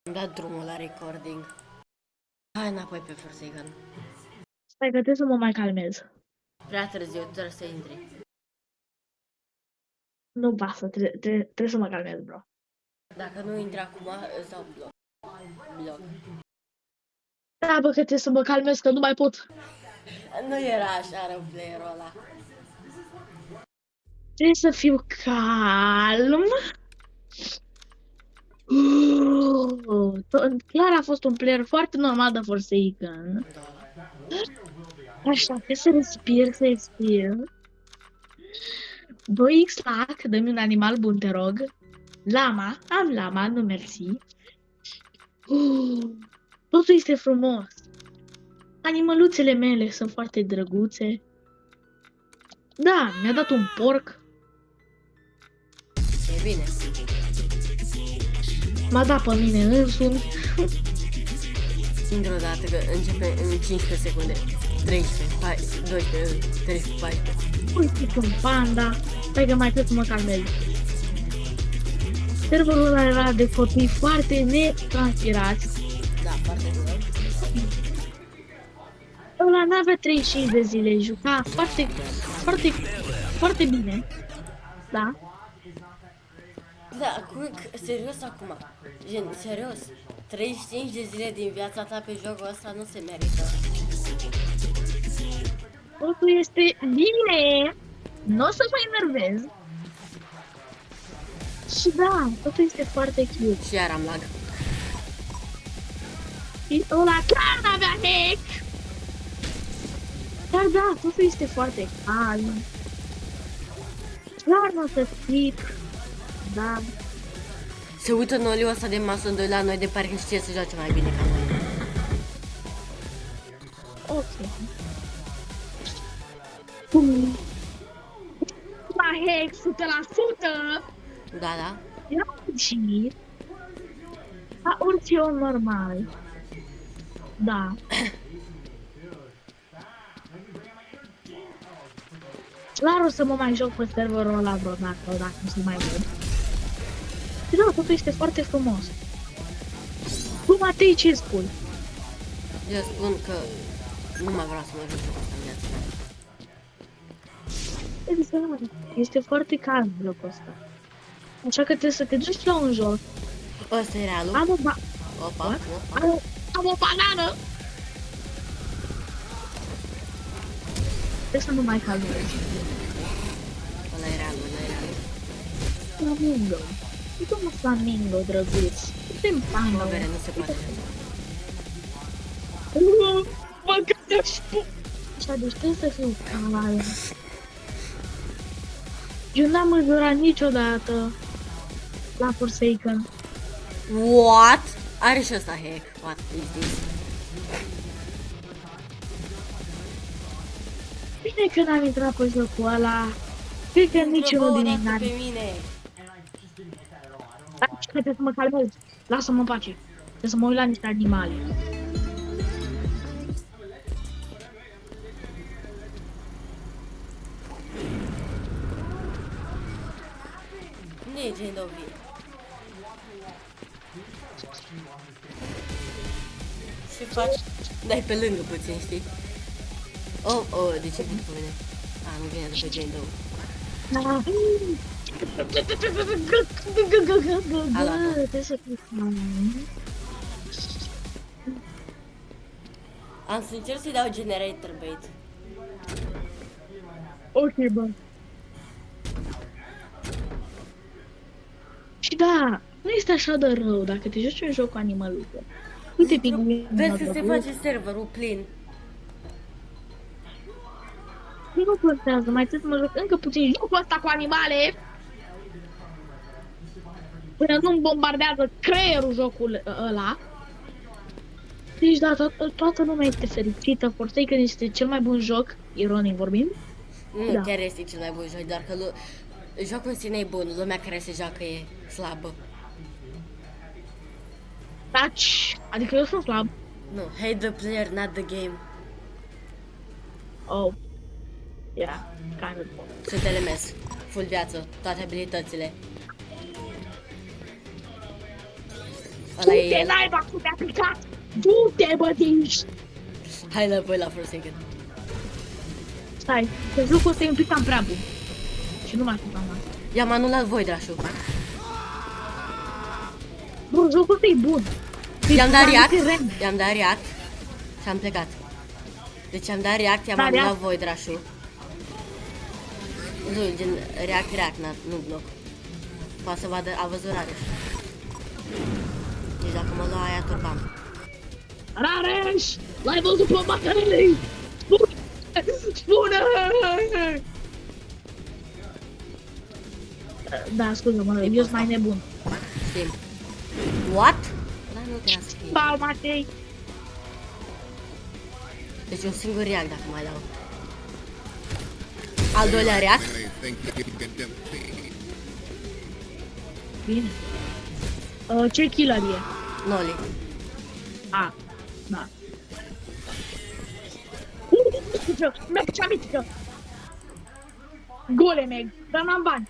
Am dat drumul la recording. Hai înapoi pe Forsaken. Stai că trebuie să mă mai calmez. Prea târziu, trebuie să intri. Nu pasă, trebuie să mă calmez, bro. Dacă nu intri acum, îți dau bloc. Da, bă, că trebuie să mă calmez, că nu mai pot. Nu era așa rău playerul ăla. Trebuie să fiu calm. Clar a fost un player foarte normal de Forsaken. Așa, trebuie să respir. 2x lac, dă-mi un animal bun, te rog. Lama, am lama, nu mersi. Totul este frumos. Animăluțele mele sunt foarte drăguțe. Da, mi-a dat un porc. E bine. M-a dat pe mine însumi. Intră o dată că începe în 15 secunde. 13, 14, 12, 13, 14. Uite un panda. Stai că mai trebuie să mă calmez. Serverul ăla era de copii foarte netranspirați. Da, foarte bine. Ăla n-avea 35 de zile, juca foarte bine. Da. Da, serios acum. Gen, serios. 35 de zile din viața ta pe jocul ăsta nu se merită. Totul este bine. Nu o să mă enervez. Și da, totul este foarte cute. Și iar am lag. Și ăla clar n-avea hack. Dar da, totul este foarte calm. Clar nu o să stric. Da. Se uită noliul ăsta de Mason 2 la noi de parcă știe să joace mai bine ca noi. Ok. La hack 100%. Da, da. Era și ca orice om normal. Da. Clar o să mă mai joc pe serverul ăla vreodată, dacă nu se mai văd. Și da, totul este foarte frumos. Tu, Matei, ce spui? Eu spun că nu mai vreau să mă joc cu asta în viața mea. Exact. Este foarte calm jocul ăsta. Așa că trebuie să te duci la un joc. Ăsta e realul. Opa. Am o banană! Trebuie să nu mai calmez. Ăla e realul, ăla e realul. Flamingo. Uite mă, flamingo, drăguț. Uite-mi panda. Mă, bere, nu se poate așa. Mă gândești. Așa, deci trebuie să fiu calm. Eu n-am înjurat niciodată la Forsaken. What? Are și ăsta hack. What is this? Bine că n-am intrat pe jocul ăla. Cred că niciunul din ei n-are. pe mine. Dar că trebuie să mă calmez. Lasă-mă în pace. Trebuie să mă uit la niște animale. Nu e gen de Ce faci? Dai pe lângă puțin, știi? Oh, de ce vine pe mine? Nu vine de pe gen de Trebuie să fiu calm. Am să încerc să-i dau generator bait. Ok, bă. Și da, nu este așa de rău dacă te joci un joc cu animăluțe. Uite, pinguinul. Vezi că se face serverul plin. Nu contează, mai trebuie să mă joc încă puțin jocul ăsta cu animale. Până nu-mi bombardează creierul jocul ăla. Deci da, toată lumea este fericită. Forsaken este cel mai bun joc, ironic vorbind. Nu, Da. chiar este cel mai bun joc, doar că jocul în sine e bun, lumea care se joacă e slabă. Taci, adică eu sunt slab. Nu, hate the player, not the game. Oh. Yeah, kind of. Sunt LMS, full viață, toate abilitățile. Ăla Du-te, e... naiba, cu te-a picat! Du-te, bă, din... Hai înapoi la Forsaken. Stai, că jocul ăsta e un pic cam prea bun. Și nu mai știu cam asta. I-am anulat Voidrașul. Bă, jocul ăsta e bun. I-am dat react, E rem. i-am dat react și am plecat. Deci am dat react, i-am Da, anulat react. Voidrașul. Nu, gen react, nu bloc. Poate să vadă, a văzut Rareș. Deci dacă mă lua aia, turbam. Rareș! L-ai văzut pe Macarelli! Spune! Spune! Da, scuze-mă, eu sunt mai nebun. Știm. What? Da, nu trebuia să fie. Bal, Matei! Deci un singur react dacă mai dau. Al doilea react. I think you can defeat. Bine. Ce killer e? Noli. A, da. Meg, ce-am mitică! Gole, Meg, dar n-am bani.